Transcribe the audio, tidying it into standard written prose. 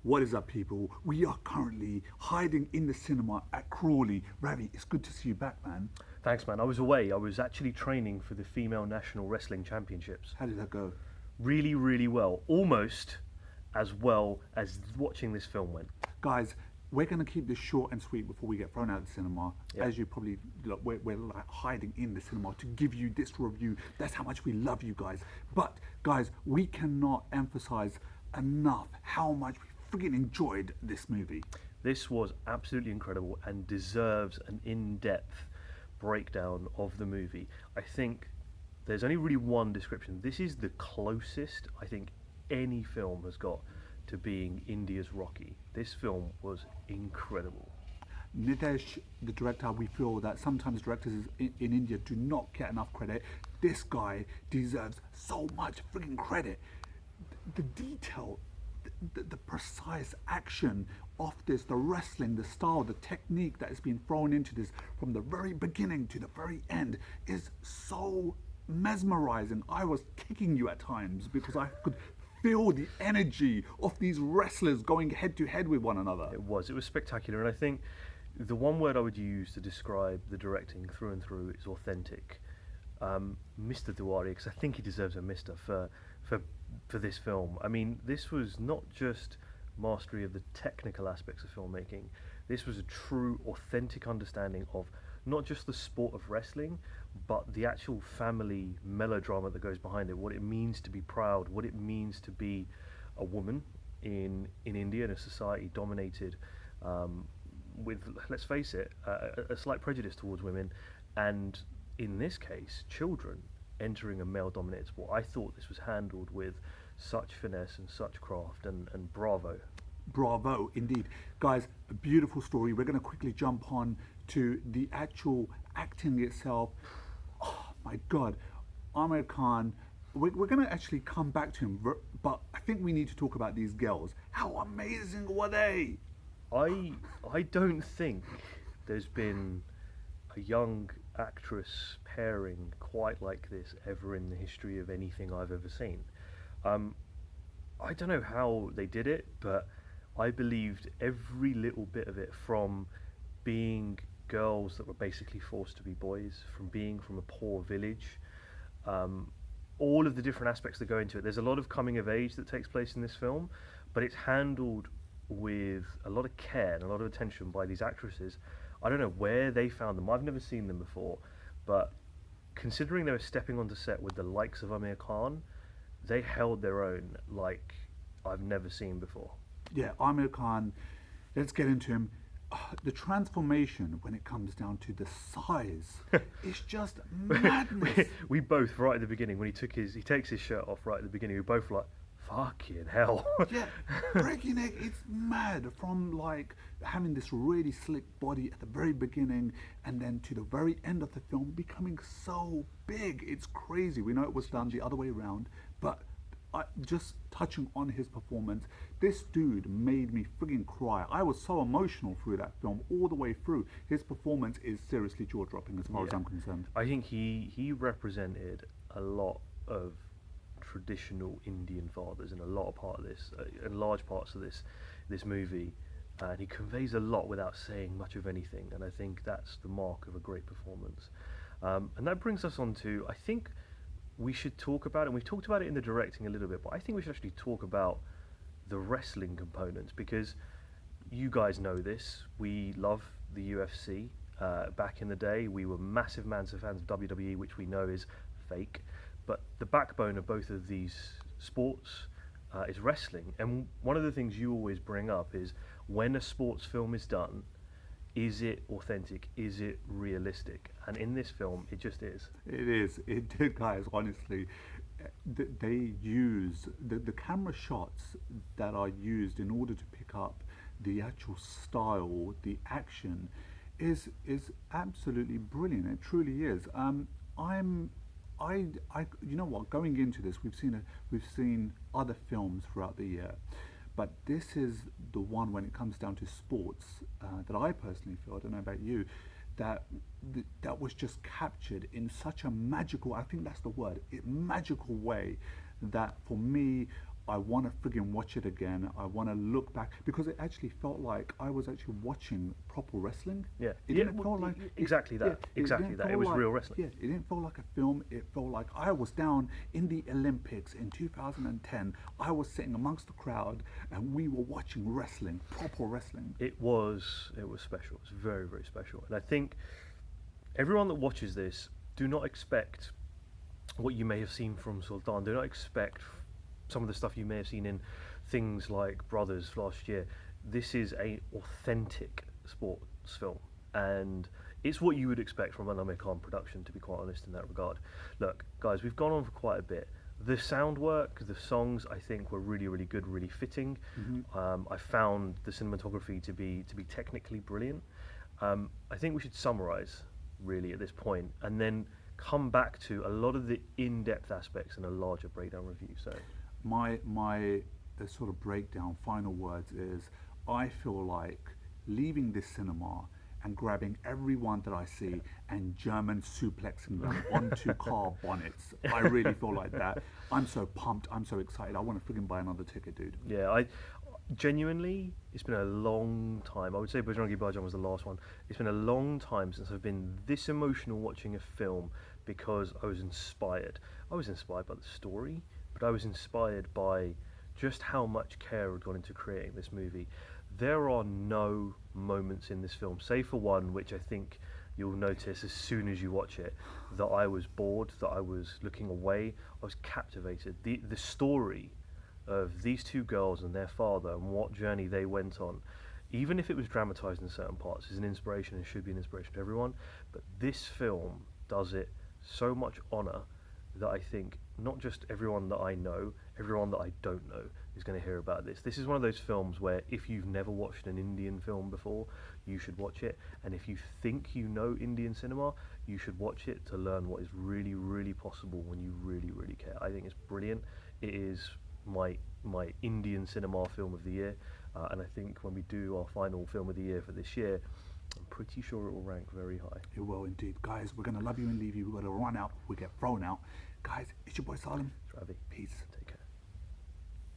What is up, people? We are currently hiding in the cinema at Crawley. Ravi, it's good to see you back, man. Thanks, man. I was away. I was actually training for the Female National Wrestling Championships. How did that go? Really, really well as watching this film went. Guys, we're going to keep this short and sweet before we get thrown out of the cinema. Yep. As you probably look, we're like hiding in the cinema to give you this review. That's how much we love you guys. But, guys, we cannot emphasize enough how much we freaking enjoyed this movie. This was absolutely incredible and deserves an in-depth breakdown of the movie. I think there's only really one description. This is the closest I think any film has got to being India's Rocky. This film was incredible. Nitesh, the director, we feel that sometimes directors in India do not get enough credit. This guy deserves so much freaking credit. The detail, the precise action of this, the wrestling, the style, the technique that has been thrown into this from the very beginning to the very end is so mesmerizing. I was kicking you at times because I could feel the energy of these wrestlers going head to head with one another. It was spectacular, and I think the one word I would use to describe the directing through and through is authentic. Mr. Diwari, because I think he deserves a Mister for this film. I mean, this was not just mastery of the technical aspects of filmmaking. This was a true, authentic understanding of not just the sport of wrestling, but the actual family melodrama that goes behind it, what it means to be proud, what it means to be a woman in India, in a society dominated with, let's face it, a slight prejudice towards women, and in this case, children entering a male-dominated sport. I thought this was handled with such finesse and such craft, and bravo. Bravo, indeed. Guys, a beautiful story. We're going to quickly jump on to the actual acting itself. Oh my God, Aamir Khan. We're going to actually come back to him, but I think we need to talk about these girls. How amazing were they? I don't think there's been a young actress pairing quite like this ever in the history of anything I've ever seen. I don't know how they did it, but I believed every little bit of it, from being girls that were basically forced to be boys, from being from a poor village, all of the different aspects that go into it. There's a lot of coming of age that takes place in this film, but it's handled with a lot of care and a lot of attention by these actresses. I don't know where they found them. I've never seen them before, but considering they were stepping onto set with the likes of Aamir Khan, they held their own like I've never seen before. Yeah, Aamir Khan, let's get into him. The transformation when it comes down to the size is just madness. We both, right at the beginning, when he takes his shirt off right at the beginning, we both like, fucking hell. Yeah, breaking neck, it's mad. From like having this really slick body at the very beginning and then to the very end of the film becoming so big. It's crazy. We know it was done the other way around, but just touching on his performance, this dude made me friggin' cry. I was so emotional through that film all the way through. His performance is seriously jaw-dropping as far as I'm concerned. I think he represented a lot of traditional Indian fathers in a lot of part of this, in large parts of this movie, and he conveys a lot without saying much of anything, and I think that's the mark of a great performance. And that brings us on to, I think we should talk about it, and we've talked about it in the directing a little bit, but I think we should actually talk about the wrestling components, because you guys know this, we love the UFC. Back in the day, we were massive fans of WWE, which we know is fake, but the backbone of both of these sports is wrestling. And one of the things you always bring up is, when a sports film is done, is it authentic? Is it realistic? And in this film, it just is. It is. It did, guys, honestly. They use the camera shots that are used in order to pick up the actual style, the action, is absolutely brilliant. It truly is. You know what? Going into this, we've seen other films throughout the year, but this is the one, when it comes down to sports, that I personally feel, I don't know about you, that was just captured in such a magical, I think that's the word, magical way, that for me, I want to friggin' watch it again. I want to look back because it actually felt like I was actually watching proper wrestling. Yeah. It Yeah, didn't well, feel like exactly that. Exactly didn't that. It feel was like- real wrestling. Yeah, it didn't feel like a film. It felt like I was down in the Olympics in 2010. I was sitting amongst the crowd and we were watching wrestling, proper wrestling. It was special. It was very, very special. And I think everyone that watches this, do not expect what you may have seen from Sultan. Do not expect some of the stuff you may have seen in things like Brothers last year. This is a authentic sports film, and it's what you would expect from an Aamir Khan production, to be quite honest in that regard. Look, guys, we've gone on for quite a bit. The sound work, the songs, I think were really, really good, really fitting. I found the cinematography to be technically brilliant. I think we should summarise really at this point, and then come back to a lot of the in-depth aspects in a larger breakdown review. So, My sort of breakdown, final words is, I feel like leaving this cinema and grabbing everyone that I see and German suplexing them onto car bonnets. I really feel like that. I'm so pumped. I'm so excited. I want to friggin' buy another ticket, dude. yeah, I genuinely, it's been a long time. I would say Bajrangi Bhaijaan was the last one. It's been a long time since I've been this emotional watching a film because I was inspired. I was inspired by the story, but I was inspired by just how much care had gone into creating this movie. There are no moments in this film, save for one, which I think you'll notice as soon as you watch it, that I was bored, that I was looking away. I was captivated. The story of these two girls and their father and what journey they went on, even if it was dramatised in certain parts, is an inspiration and should be an inspiration to everyone. But this film does it so much honour that I think not just everyone that I know, everyone that I don't know is going to hear about this. This is one of those films where if you've never watched an Indian film before, you should watch it. And if you think you know Indian cinema, you should watch it to learn what is really, really possible when you really, really care. I think it's brilliant. It is my Indian cinema film of the year. And I think when we do our final film of the year for this year, I'm pretty sure it will rank very high. It will indeed. Guys, we're going to love you and leave you. We've got to run out. We get thrown out. Guys, it's your boy Salim. Travi. Peace.